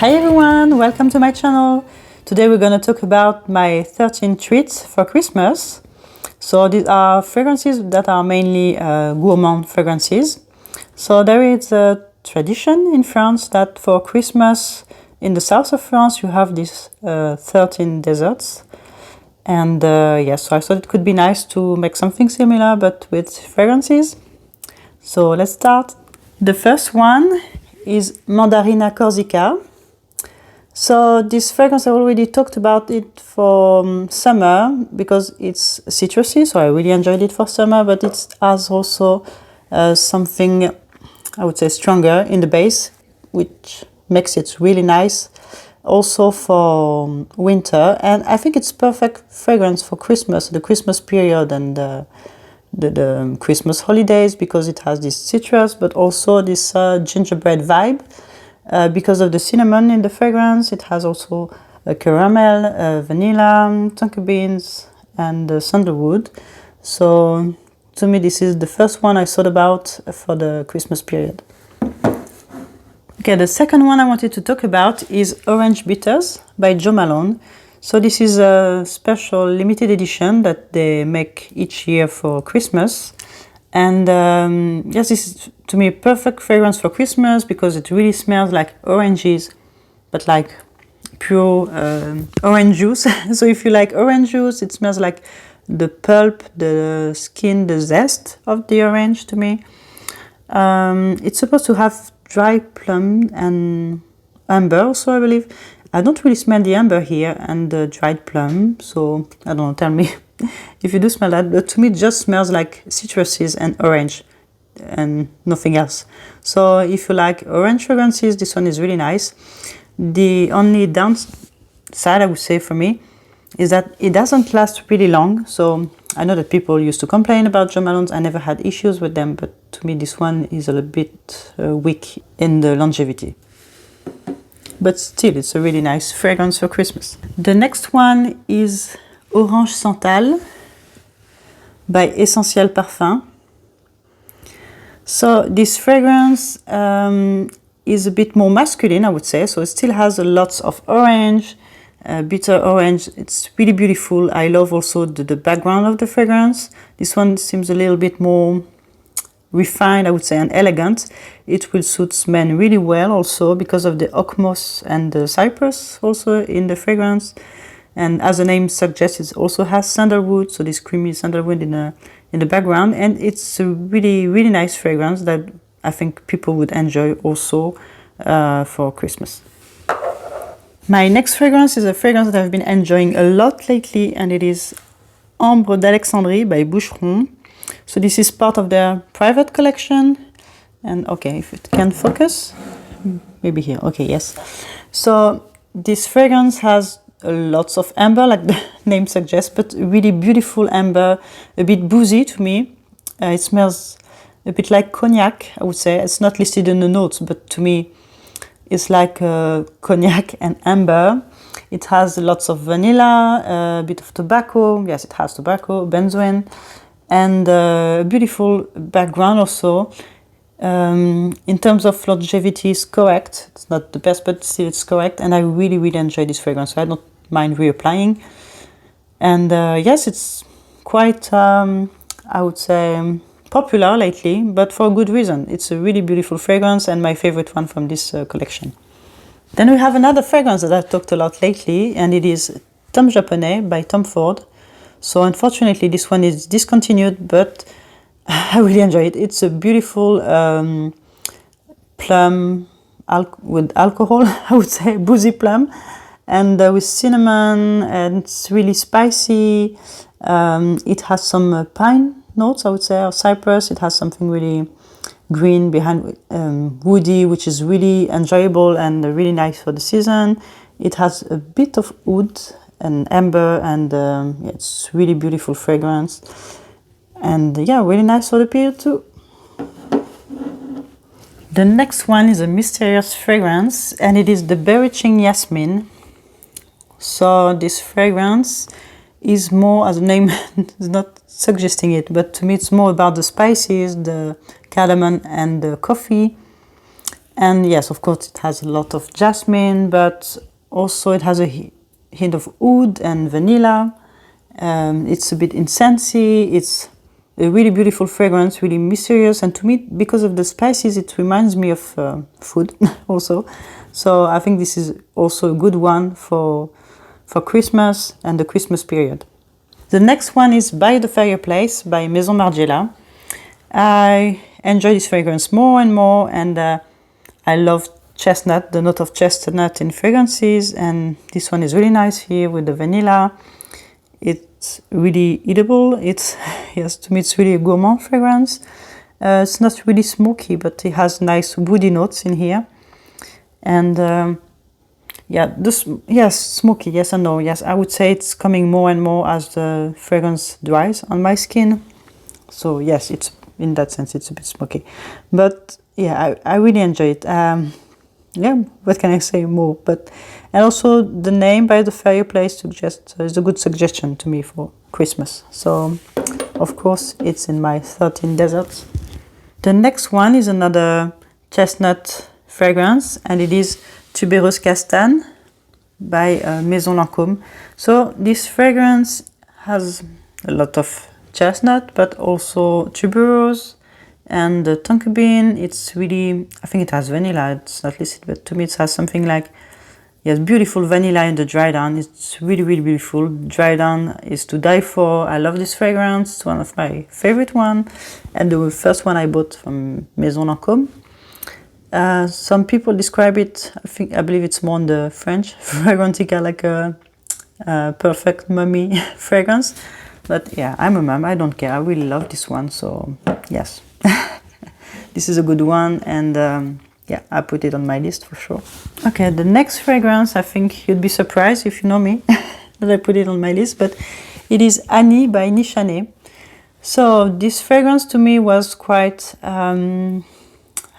Hi everyone, welcome to my channel. Today we're going to talk about my 13 treats for Christmas. So these are fragrances that are mainly gourmand fragrances. So there is a tradition in France that for Christmas in the south of France you have these 13 desserts. And yes, so I thought it could be nice to make something similar but with fragrances. So let's start. The first one is Mandarina Corsica. So this fragrance, I already talked about it for summer because it's citrusy, so I really enjoyed it for summer, but it has also something, I would say, stronger in the base, which makes it really nice also for winter. And I think it's perfect fragrance for Christmas, the Christmas period and the Christmas holidays, because it has this citrus, but also this gingerbread vibe. Because of the cinnamon in the fragrance, it has also caramel, vanilla, tonka beans, and sandalwood. So to me, this is the first one I thought about for the Christmas period. Okay, the second one I wanted to talk about is Orange Bitters by Jo Malone. So this is a special limited edition that they make each year for Christmas. And yes, this is to me a perfect fragrance for Christmas because it really smells like oranges, but like pure orange juice. So if you like orange juice, it smells like the pulp, the skin, the zest of the orange to me. It's supposed to have dry plum and amber also, I believe. I don't really smell the amber here and the dried plum, so I don't know, tell me if you do smell that, but to me it just smells like citruses and orange and nothing else. So if you like orange fragrances, this one is really nice. The only downside I would say for me is that it doesn't last really long. So I know that people used to complain about Jo Malone's. I never had issues with them, but to me this one is a little bit weak in the longevity. But still, it's a really nice fragrance for Christmas. The next one is Orange Cental by Essentiel Parfum. So this fragrance is a bit more masculine, I would say. So it still has lots of orange, bitter orange. It's really beautiful. I love also the background of the fragrance. This one seems a little bit more refined, I would say, and elegant. It will suit men really well also because of the oak moss and the cypress also in the fragrance. And as the name suggests, it also has sandalwood, so this creamy sandalwood in the background. And it's a really, really nice fragrance that I think people would enjoy also for Christmas. My next fragrance is a fragrance that I've been enjoying a lot lately, and it is Ombre Alexandre by Boucheron. So this is part of their private collection. And okay, if it can focus, maybe here. Okay, yes. So this fragrance has lots of amber, like the name suggests, but really beautiful amber, a bit boozy to me. It smells a bit like cognac, I would say. It's not listed in the notes, but to me, it's like cognac and amber. It has lots of vanilla, a bit of tobacco. Yes, it has tobacco, benzoin, and a beautiful background also. In terms of longevity, it's correct. It's not the best, but still it's correct. And I really, really enjoy this fragrance, so I don't mind reapplying. And yes, it's quite, I would say, popular lately, but for a good reason. It's a really beautiful fragrance and my favorite one from this collection. Then we have another fragrance that I've talked a lot lately, and it is Tom Japonais by Tom Ford. So unfortunately, this one is discontinued, but I really enjoy it. It's a beautiful plum with alcohol, I would say, boozy plum, and with cinnamon, and it's really spicy. It has some pine notes, I would say, or cypress. It has something really green behind, woody, which is really enjoyable and really nice for the season. It has a bit of wood and amber, and it's really beautiful fragrance, and yeah, really nice for the period too. The next one is a mysterious fragrance, and it is the Burberry Yasmin. So this fragrance is more, as the name is not suggesting it, but to me it's more about the spices, the cardamom and the coffee. And yes, of course, it has a lot of jasmine, but also it has a hint of oud and vanilla. It's a bit incensey. It's a really beautiful fragrance, really mysterious. And to me, because of the spices, it reminds me of food also. So I think this is also a good one for Christmas and the Christmas period. The next one is By the Fireplace by Maison Margiela. I enjoy this fragrance more and more, and I love chestnut, the note of chestnut in fragrances, and this one is really nice here with the vanilla. It's really eatable. It's, yes, to me it's really a gourmand fragrance. It's not really smoky, but it has nice woody notes in here. And yeah, yes, smoky, yes and no. Yes, I would say it's coming more and more as the fragrance dries on my skin. So yes, it's in that sense, it's a bit smoky. But yeah, I really enjoy it. Yeah, what can I say more? And also the name By the Fireplace is a good suggestion to me for Christmas. So of course it's in my 13 desserts. The next one is another chestnut fragrance, and it is Tuberous Castan by Maison Lancôme. So this fragrance has a lot of chestnut, but also tuberose and the tonka bean. It's really, I think it has vanilla, it's not listed, but to me it has something like, yes, beautiful vanilla in the dry down. It's really, really beautiful. Dry down is to die for. I love this fragrance. It's one of my favorite one, and the first one I bought from Maison Lancôme. Some people describe it, I believe it's more on the French fragrantica, like a perfect mummy fragrance. But yeah, I'm a mum, I don't care. I really love this one, so yes. This is a good one, and yeah, I put it on my list for sure. Okay, the next fragrance, I think you'd be surprised if you know me that I put it on my list, but it is Annie by Nichané. So this fragrance to me was quite, how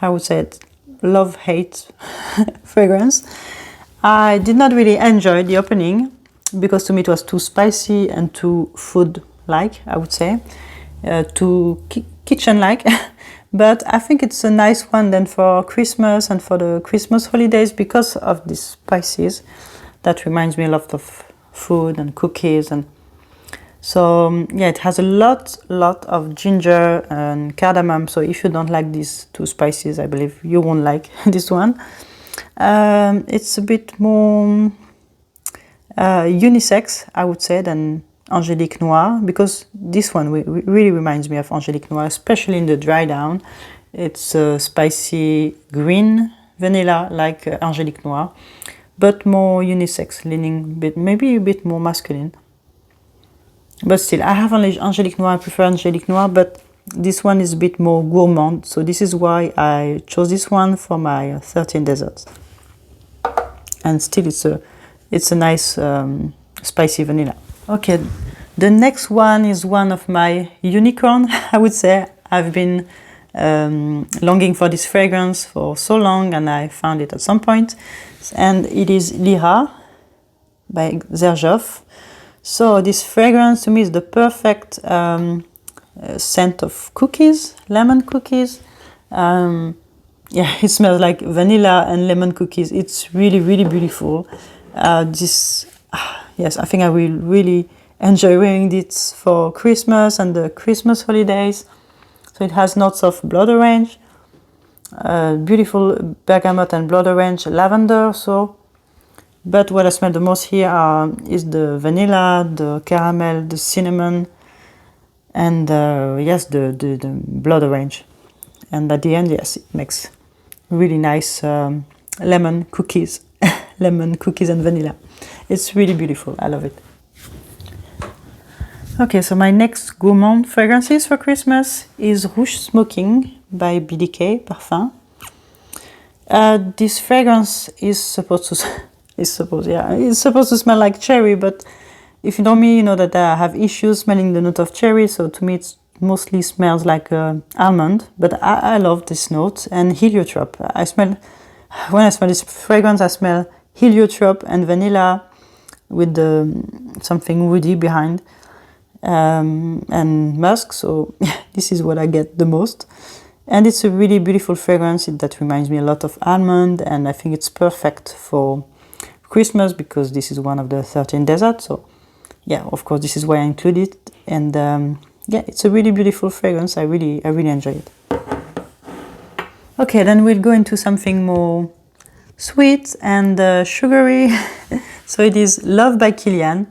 would say it, love-hate fragrance. I did not really enjoy the opening because to me it was too spicy and too food-like, I would say, too kitchen-like. But I think it's a nice one then for Christmas and for the Christmas holidays because of these spices that reminds me a lot of food and cookies. And so yeah, it has a lot of ginger and cardamom. So if you don't like these two spices, I believe you won't like this one. It's a bit more unisex, I would say, than Angélique Noir, because this one really reminds me of Angélique Noir, especially in the dry down. It's a spicy green vanilla like Angélique Noir, but more unisex, leaning maybe a bit more masculine. But still, I have only Angélique Noir, I prefer Angélique Noir, but this one is a bit more gourmand, so this is why I chose this one for my 13 desserts. And still it's a nice spicy vanilla. Okay, the next one is one of my unicorn, I would say. I've been longing for this fragrance for so long, and I found it at some point. And it is Lara by Xerjoff. So this fragrance to me is the perfect scent of cookies, lemon cookies. Yeah, it smells like vanilla and lemon cookies. It's really, really beautiful. Yes, I think I will really enjoy wearing this for Christmas and the Christmas holidays. So it has notes of blood orange, beautiful bergamot and blood orange, lavender. So, but what I smell the most here is the vanilla, the caramel, the cinnamon, and yes, the blood orange. And at the end, yes, it makes really nice lemon cookies, lemon cookies and vanilla. It's really beautiful. I love it. Okay, so my next gourmand fragrances for Christmas is Whoosh Smoking by BDK Parfum. This fragrance is supposed to smell like cherry, but if you know me, you know that I have issues smelling the note of cherry, so to me it mostly smells like almond, but I love this note. And heliotrope. When I smell this fragrance, I smell heliotrope and vanilla with something woody behind, and musk, so this is what I get the most. And it's a really beautiful fragrance that reminds me a lot of almond, and I think it's perfect for Christmas because this is one of the 13 deserts. So yeah, of course, this is why I included it. And yeah, it's a really beautiful fragrance. I really enjoy it. Okay, then we'll go into something more sweet and sugary. So it is Love by Kilian.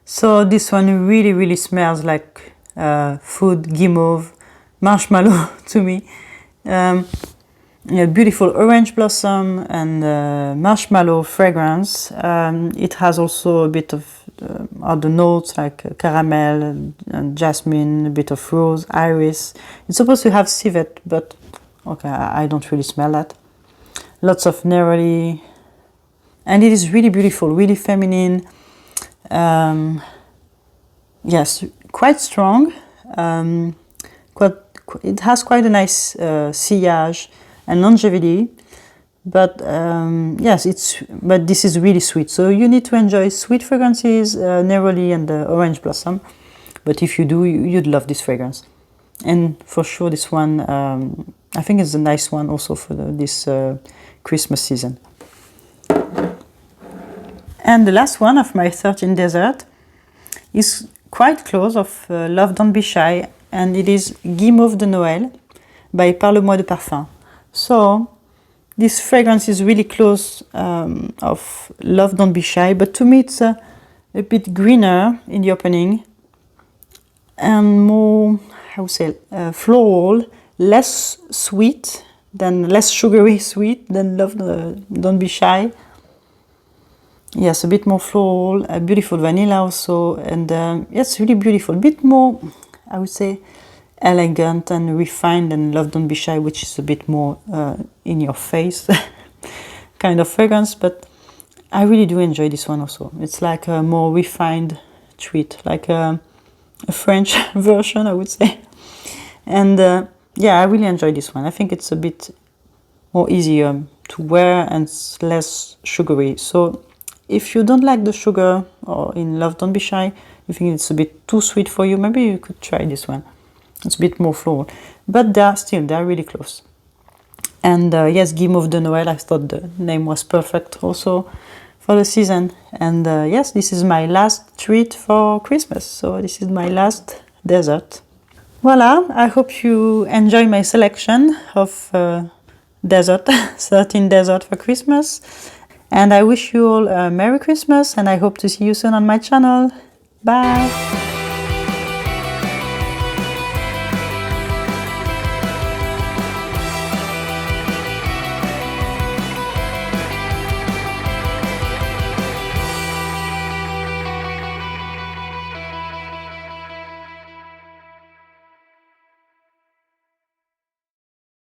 So this one really smells like food, guimauve, marshmallow to me. A beautiful orange blossom and marshmallow fragrance. It has also a bit of other notes like caramel and jasmine, a bit of rose, iris. It's supposed to have civet, but okay, I don't really smell that. Lots of neroli, and it is really beautiful, really feminine. Yes, quite strong. It has quite a nice sillage and longevity, but yes, but this is really sweet. So you need to enjoy sweet fragrances, neroli and orange blossom. But if you do, you'd love this fragrance. And for sure, this one, I think it's a nice one also for this Christmas season. And the last one of my 13 desert is quite close of Love Don't Be Shy, and it is Guimauve de Noël by Parle-moi de Parfum. So this fragrance is really close of Love Don't Be Shy, but to me it's a bit greener in the opening and more, I would say, floral, less sweet than, less sugary sweet than Love Don't Be Shy. Yes, a bit more floral, a beautiful vanilla also, and yes, really beautiful. A bit more, I would say, elegant and refined than Love Don't Be Shy, which is a bit more in your face kind of fragrance, but I really do enjoy this one also. It's like a more refined treat, like a French version, I would say. And yeah, I really enjoy this one. I think it's a bit more easier to wear and less sugary. So if you don't like the sugar, or in Love Don't Be Shy, you think it's a bit too sweet for you, maybe you could try this one. It's a bit more floral, but they're really close. And yes, Guimauve de Noël, I thought the name was perfect also for the season. And yes, this is my last treat for Christmas. So this is my last dessert. Voila, I hope you enjoy my selection of dessert, 13 dessert for Christmas. And I wish you all a Merry Christmas, and I hope to see you soon on my channel. Bye!